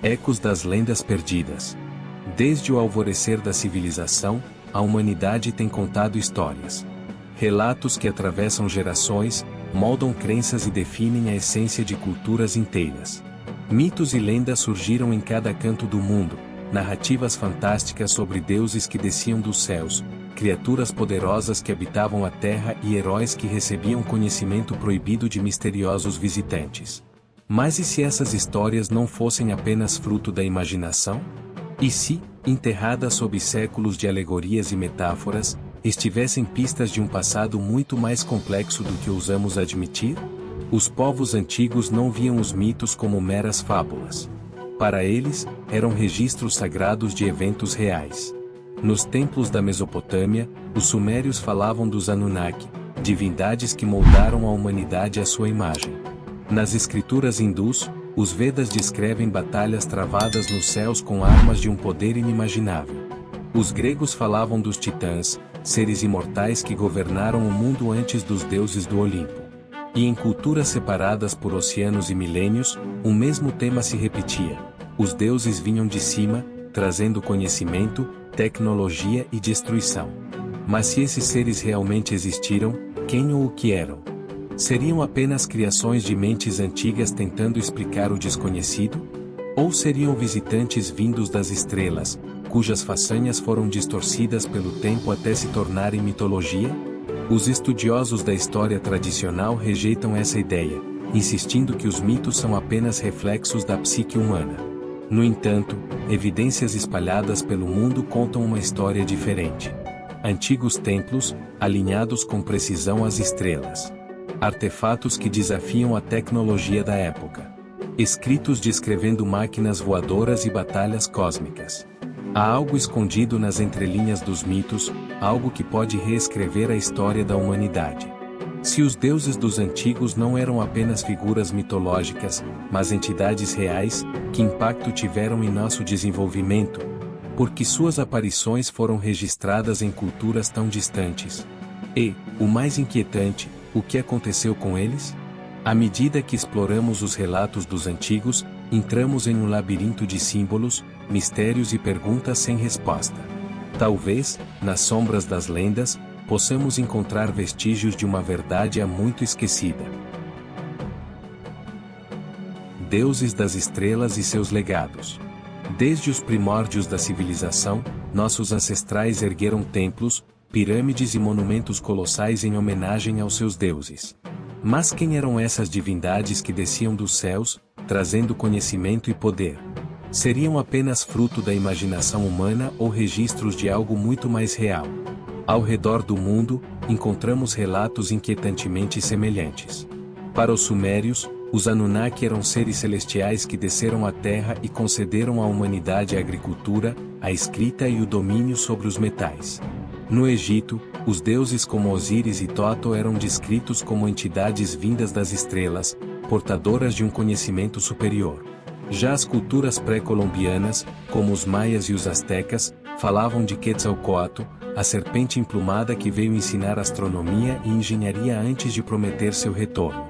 Ecos das lendas perdidas. Desde o alvorecer da civilização, a humanidade tem contado histórias. Relatos que atravessam gerações, moldam crenças e definem a essência de culturas inteiras. Mitos e lendas surgiram em cada canto do mundo, narrativas fantásticas sobre deuses que desciam dos céus, criaturas poderosas que habitavam a terra e heróis que recebiam conhecimento proibido de misteriosos visitantes. Mas e se essas histórias não fossem apenas fruto da imaginação? E se, enterradas sob séculos de alegorias e metáforas, estivessem pistas de um passado muito mais complexo do que ousamos admitir? Os povos antigos não viam os mitos como meras fábulas. Para eles, eram registros sagrados de eventos reais. Nos templos da Mesopotâmia, os sumérios falavam dos Anunnaki, divindades que moldaram a humanidade à sua imagem. Nas escrituras hindus, os Vedas descrevem batalhas travadas nos céus com armas de um poder inimaginável. Os gregos falavam dos titãs, seres imortais que governaram o mundo antes dos deuses do Olimpo. E em culturas separadas por oceanos e milênios, o mesmo tema se repetia. Os deuses vinham de cima, trazendo conhecimento, tecnologia e destruição. Mas se esses seres realmente existiram, quem ou o que eram? Seriam apenas criações de mentes antigas tentando explicar o desconhecido? Ou seriam visitantes vindos das estrelas, cujas façanhas foram distorcidas pelo tempo até se tornarem mitologia? Os estudiosos da história tradicional rejeitam essa ideia, insistindo que os mitos são apenas reflexos da psique humana. No entanto, evidências espalhadas pelo mundo contam uma história diferente. Antigos templos, alinhados com precisão às estrelas. Artefatos que desafiam a tecnologia da época. Escritos descrevendo máquinas voadoras e batalhas cósmicas. Há algo escondido nas entrelinhas dos mitos, algo que pode reescrever a história da humanidade. Se os deuses dos antigos não eram apenas figuras mitológicas, mas entidades reais, que impacto tiveram em nosso desenvolvimento? Porque suas aparições foram registradas em culturas tão distantes. E, o mais inquietante, o que aconteceu com eles? À medida que exploramos os relatos dos antigos, entramos em um labirinto de símbolos, mistérios e perguntas sem resposta. Talvez, nas sombras das lendas, possamos encontrar vestígios de uma verdade há muito esquecida. Deuses das estrelas e seus legados. Desde os primórdios da civilização, nossos ancestrais ergueram templos, pirâmides e monumentos colossais em homenagem aos seus deuses. Mas quem eram essas divindades que desciam dos céus, trazendo conhecimento e poder? Seriam apenas fruto da imaginação humana ou registros de algo muito mais real? Ao redor do mundo, encontramos relatos inquietantemente semelhantes. Para os sumérios, os Anunnaki eram seres celestiais que desceram à Terra e concederam à humanidade a agricultura, a escrita e o domínio sobre os metais. No Egito, os deuses como Osíris e Toto eram descritos como entidades vindas das estrelas, portadoras de um conhecimento superior. Já as culturas pré-colombianas, como os maias e os astecas, falavam de Quetzalcóatl, a serpente emplumada que veio ensinar astronomia e engenharia antes de prometer seu retorno.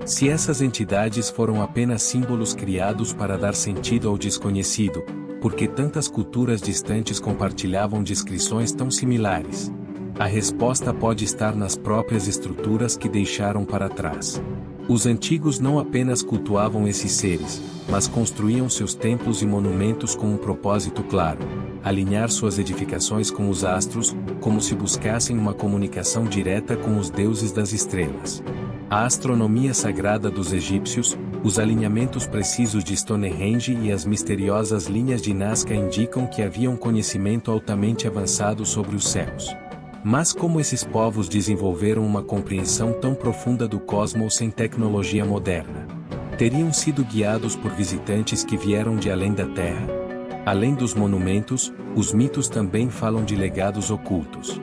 Se essas entidades foram apenas símbolos criados para dar sentido ao desconhecido, por que tantas culturas distantes compartilhavam descrições tão similares? A resposta pode estar nas próprias estruturas que deixaram para trás. Os antigos não apenas cultuavam esses seres, mas construíam seus templos e monumentos com um propósito claro: alinhar suas edificações com os astros, como se buscassem uma comunicação direta com os deuses das estrelas. A astronomia sagrada dos egípcios, os alinhamentos precisos de Stonehenge e as misteriosas linhas de Nazca indicam que havia um conhecimento altamente avançado sobre os céus. Mas como esses povos desenvolveram uma compreensão tão profunda do cosmos sem tecnologia moderna? Teriam sido guiados por visitantes que vieram de além da Terra? Além dos monumentos, os mitos também falam de legados ocultos.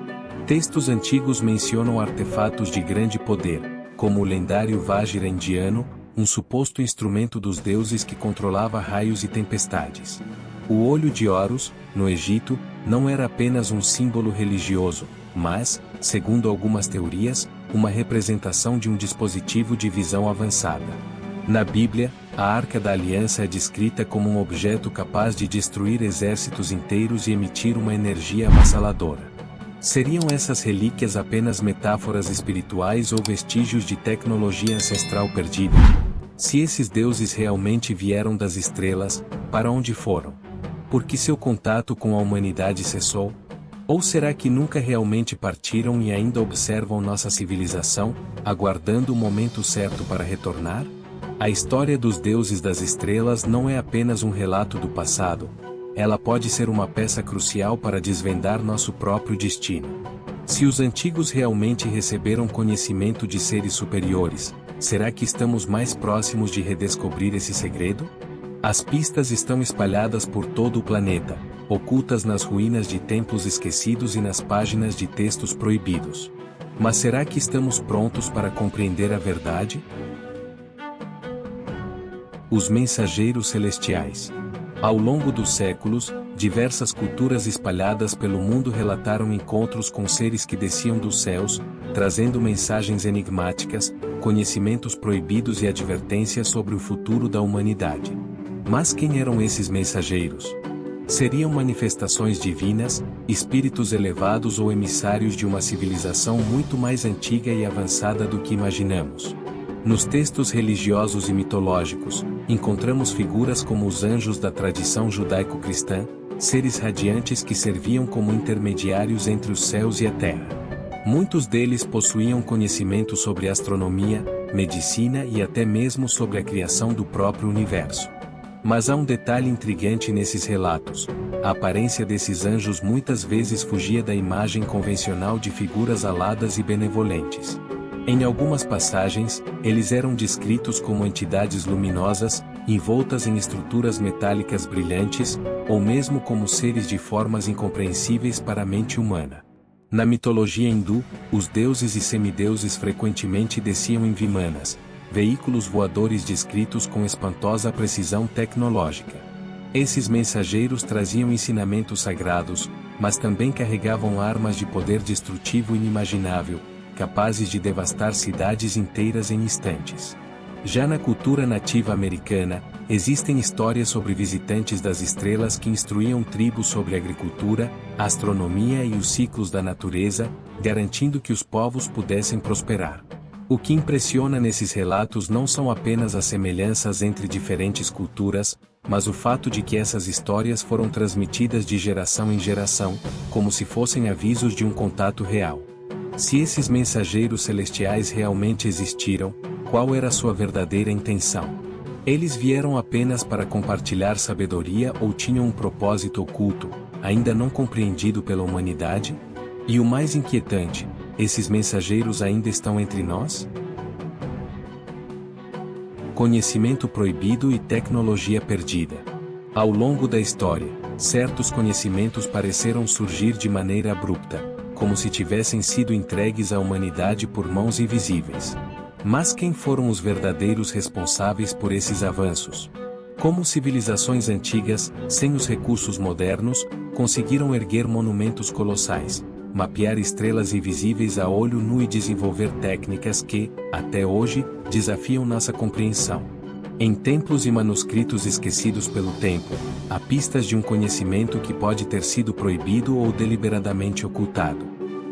Textos antigos mencionam artefatos de grande poder, como o lendário Vajra indiano, um suposto instrumento dos deuses que controlava raios e tempestades. O olho de Horus, no Egito, não era apenas um símbolo religioso, mas, segundo algumas teorias, uma representação de um dispositivo de visão avançada. Na Bíblia, a Arca da Aliança é descrita como um objeto capaz de destruir exércitos inteiros e emitir uma energia avassaladora. Seriam essas relíquias apenas metáforas espirituais ou vestígios de tecnologia ancestral perdida? Se esses deuses realmente vieram das estrelas, para onde foram? Por que seu contato com a humanidade cessou? Ou será que nunca realmente partiram e ainda observam nossa civilização, aguardando o momento certo para retornar? A história dos deuses das estrelas não é apenas um relato do passado, ela pode ser uma peça crucial para desvendar nosso próprio destino. Se os antigos realmente receberam conhecimento de seres superiores, será que estamos mais próximos de redescobrir esse segredo? As pistas estão espalhadas por todo o planeta, ocultas nas ruínas de templos esquecidos e nas páginas de textos proibidos. Mas será que estamos prontos para compreender a verdade? Os mensageiros celestiais. Ao longo dos séculos, diversas culturas espalhadas pelo mundo relataram encontros com seres que desciam dos céus, trazendo mensagens enigmáticas, conhecimentos proibidos e advertências sobre o futuro da humanidade. Mas quem eram esses mensageiros? Seriam manifestações divinas, espíritos elevados ou emissários de uma civilização muito mais antiga e avançada do que imaginamos? Nos textos religiosos e mitológicos, encontramos figuras como os anjos da tradição judaico-cristã, seres radiantes que serviam como intermediários entre os céus e a terra. Muitos deles possuíam conhecimento sobre astronomia, medicina e até mesmo sobre a criação do próprio universo. Mas há um detalhe intrigante nesses relatos: a aparência desses anjos muitas vezes fugia da imagem convencional de figuras aladas e benevolentes. Em algumas passagens, eles eram descritos como entidades luminosas, envoltas em estruturas metálicas brilhantes, ou mesmo como seres de formas incompreensíveis para a mente humana. Na mitologia hindu, os deuses e semideuses frequentemente desciam em vimanas, veículos voadores descritos com espantosa precisão tecnológica. Esses mensageiros traziam ensinamentos sagrados, mas também carregavam armas de poder destrutivo inimaginável, capazes de devastar cidades inteiras em instantes. Já na cultura nativa americana, existem histórias sobre visitantes das estrelas que instruíam tribos sobre agricultura, astronomia e os ciclos da natureza, garantindo que os povos pudessem prosperar. O que impressiona nesses relatos não são apenas as semelhanças entre diferentes culturas, mas o fato de que essas histórias foram transmitidas de geração em geração, como se fossem avisos de um contato real. Se esses mensageiros celestiais realmente existiram, qual era sua verdadeira intenção? Eles vieram apenas para compartilhar sabedoria ou tinham um propósito oculto, ainda não compreendido pela humanidade? E o mais inquietante, esses mensageiros ainda estão entre nós? Conhecimento proibido e tecnologia perdida. Ao longo da história, certos conhecimentos pareceram surgir de maneira abrupta, como se tivessem sido entregues à humanidade por mãos invisíveis. Mas quem foram os verdadeiros responsáveis por esses avanços? Como civilizações antigas, sem os recursos modernos, conseguiram erguer monumentos colossais, mapear estrelas invisíveis a olho nu e desenvolver técnicas que, até hoje, desafiam nossa compreensão? Em templos e manuscritos esquecidos pelo tempo, há pistas de um conhecimento que pode ter sido proibido ou deliberadamente ocultado.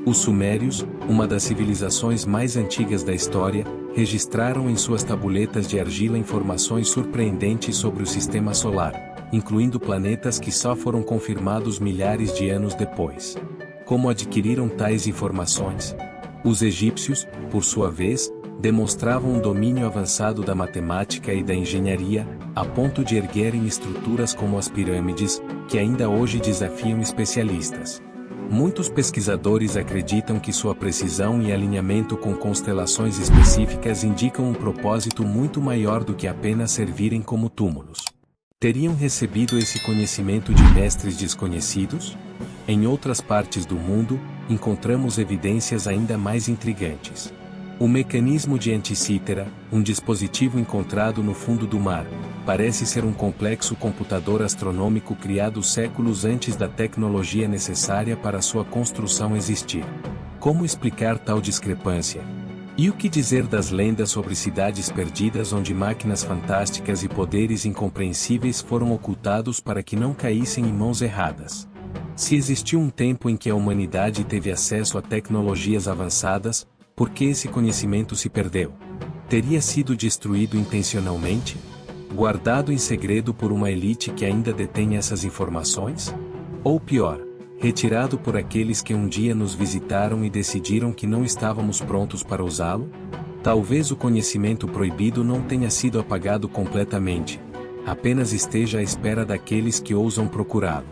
Os sumérios, uma das civilizações mais antigas da história, registraram em suas tabuletas de argila informações surpreendentes sobre o sistema solar, incluindo planetas que só foram confirmados milhares de anos depois. Como adquiriram tais informações? Os egípcios, por sua vez, demonstravam um domínio avançado da matemática e da engenharia, a ponto de erguerem estruturas como as pirâmides, que ainda hoje desafiam especialistas. Muitos pesquisadores acreditam que sua precisão e alinhamento com constelações específicas indicam um propósito muito maior do que apenas servirem como túmulos. Teriam recebido esse conhecimento de mestres desconhecidos? Em outras partes do mundo, encontramos evidências ainda mais intrigantes. O mecanismo de Anticítera, um dispositivo encontrado no fundo do mar, parece ser um complexo computador astronômico criado séculos antes da tecnologia necessária para sua construção existir. Como explicar tal discrepância? E o que dizer das lendas sobre cidades perdidas onde máquinas fantásticas e poderes incompreensíveis foram ocultados para que não caíssem em mãos erradas? Se existiu um tempo em que a humanidade teve acesso a tecnologias avançadas, por que esse conhecimento se perdeu? Teria sido destruído intencionalmente? Guardado em segredo por uma elite que ainda detém essas informações? Ou pior, retirado por aqueles que um dia nos visitaram e decidiram que não estávamos prontos para usá-lo? Talvez o conhecimento proibido não tenha sido apagado completamente, apenas esteja à espera daqueles que ousam procurá-lo.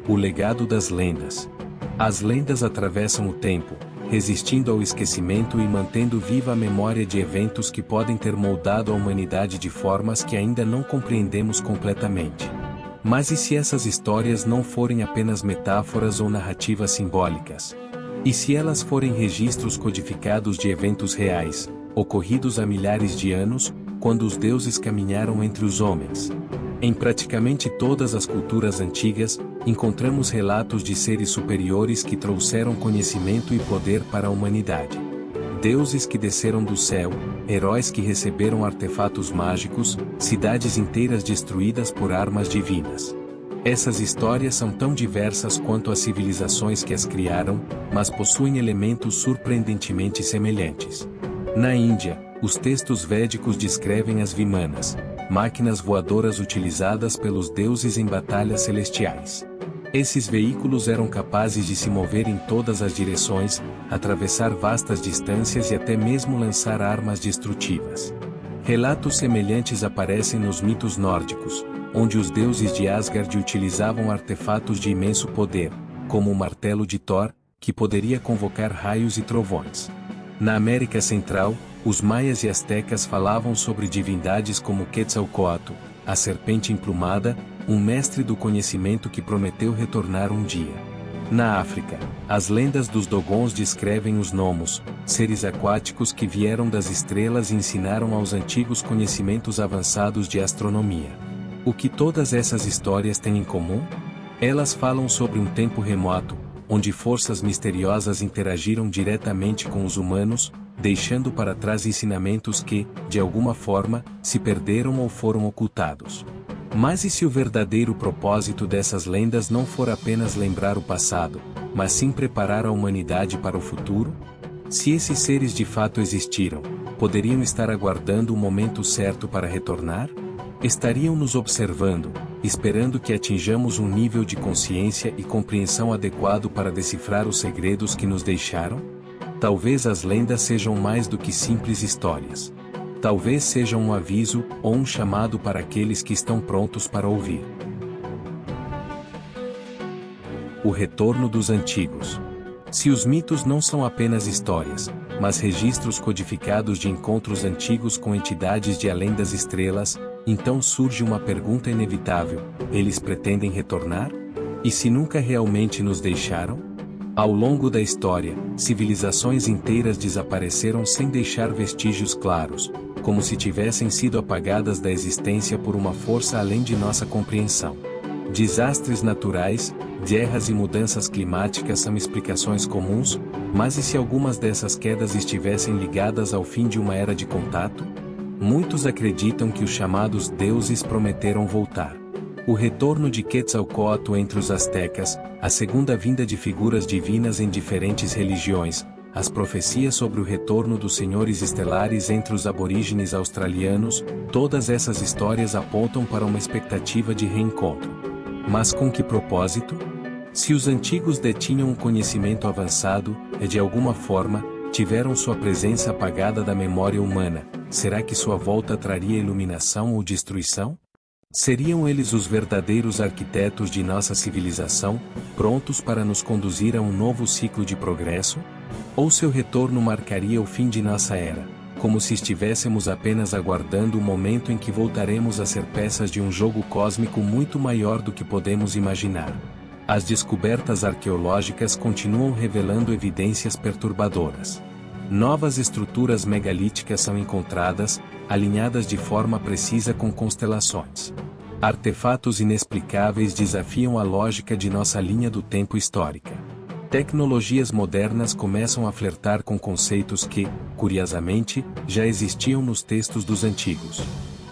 O legado das lendas. As lendas atravessam o tempo, resistindo ao esquecimento e mantendo viva a memória de eventos que podem ter moldado a humanidade de formas que ainda não compreendemos completamente. Mas e se essas histórias não forem apenas metáforas ou narrativas simbólicas? E se elas forem registros codificados de eventos reais, ocorridos há milhares de anos, quando os deuses caminharam entre os homens? Em praticamente todas as culturas antigas, encontramos relatos de seres superiores que trouxeram conhecimento e poder para a humanidade. Deuses que desceram do céu, heróis que receberam artefatos mágicos, cidades inteiras destruídas por armas divinas. Essas histórias são tão diversas quanto as civilizações que as criaram, mas possuem elementos surpreendentemente semelhantes. Na Índia, os textos védicos descrevem as vimanas, máquinas voadoras utilizadas pelos deuses em batalhas celestiais. Esses veículos eram capazes de se mover em todas as direções, atravessar vastas distâncias e até mesmo lançar armas destrutivas. Relatos semelhantes aparecem nos mitos nórdicos, onde os deuses de Asgard utilizavam artefatos de imenso poder, como o martelo de Thor, que poderia convocar raios e trovões. Na América Central, os maias e astecas falavam sobre divindades como Quetzalcóatl, a serpente emplumada, um mestre do conhecimento que prometeu retornar um dia. Na África, as lendas dos Dogons descrevem os gnomos, seres aquáticos que vieram das estrelas e ensinaram aos antigos conhecimentos avançados de astronomia. O que todas essas histórias têm em comum? Elas falam sobre um tempo remoto, onde forças misteriosas interagiram diretamente com os humanos, deixando para trás ensinamentos que, de alguma forma, se perderam ou foram ocultados. Mas e se o verdadeiro propósito dessas lendas não for apenas lembrar o passado, mas sim preparar a humanidade para o futuro? Se esses seres de fato existiram, poderiam estar aguardando o momento certo para retornar? Estariam nos observando, esperando que atinjamos um nível de consciência e compreensão adequado para decifrar os segredos que nos deixaram? Talvez as lendas sejam mais do que simples histórias. Talvez sejam um aviso ou um chamado para aqueles que estão prontos para ouvir. O retorno dos antigos. Se os mitos não são apenas histórias, mas registros codificados de encontros antigos com entidades de além das estrelas, então surge uma pergunta inevitável: eles pretendem retornar? E se nunca realmente nos deixaram? Ao longo da história, civilizações inteiras desapareceram sem deixar vestígios claros, como se tivessem sido apagadas da existência por uma força além de nossa compreensão. Desastres naturais, guerras e mudanças climáticas são explicações comuns, mas e se algumas dessas quedas estivessem ligadas ao fim de uma era de contato? Muitos acreditam que os chamados deuses prometeram voltar. O retorno de Quetzalcóatl entre os astecas, a segunda vinda de figuras divinas em diferentes religiões, as profecias sobre o retorno dos senhores estelares entre os aborígenes australianos, todas essas histórias apontam para uma expectativa de reencontro. Mas com que propósito? Se os antigos detinham um conhecimento avançado, e de alguma forma, tiveram sua presença apagada da memória humana, será que sua volta traria iluminação ou destruição? Seriam eles os verdadeiros arquitetos de nossa civilização, prontos para nos conduzir a um novo ciclo de progresso? Ou seu retorno marcaria o fim de nossa era, como se estivéssemos apenas aguardando o momento em que voltaremos a ser peças de um jogo cósmico muito maior do que podemos imaginar? As descobertas arqueológicas continuam revelando evidências perturbadoras. Novas estruturas megalíticas são encontradas, alinhadas de forma precisa com constelações. Artefatos inexplicáveis desafiam a lógica de nossa linha do tempo histórica. Tecnologias modernas começam a flertar com conceitos que, curiosamente, já existiam nos textos dos antigos.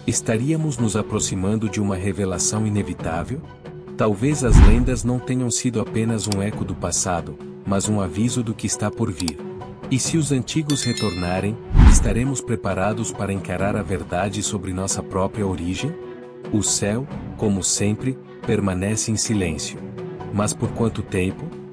Estaríamos nos aproximando de uma revelação inevitável? Talvez as lendas não tenham sido apenas um eco do passado, mas um aviso do que está por vir. E se os antigos retornarem, estaremos preparados para encarar a verdade sobre nossa própria origem? O céu, como sempre, permanece em silêncio. Mas por quanto tempo?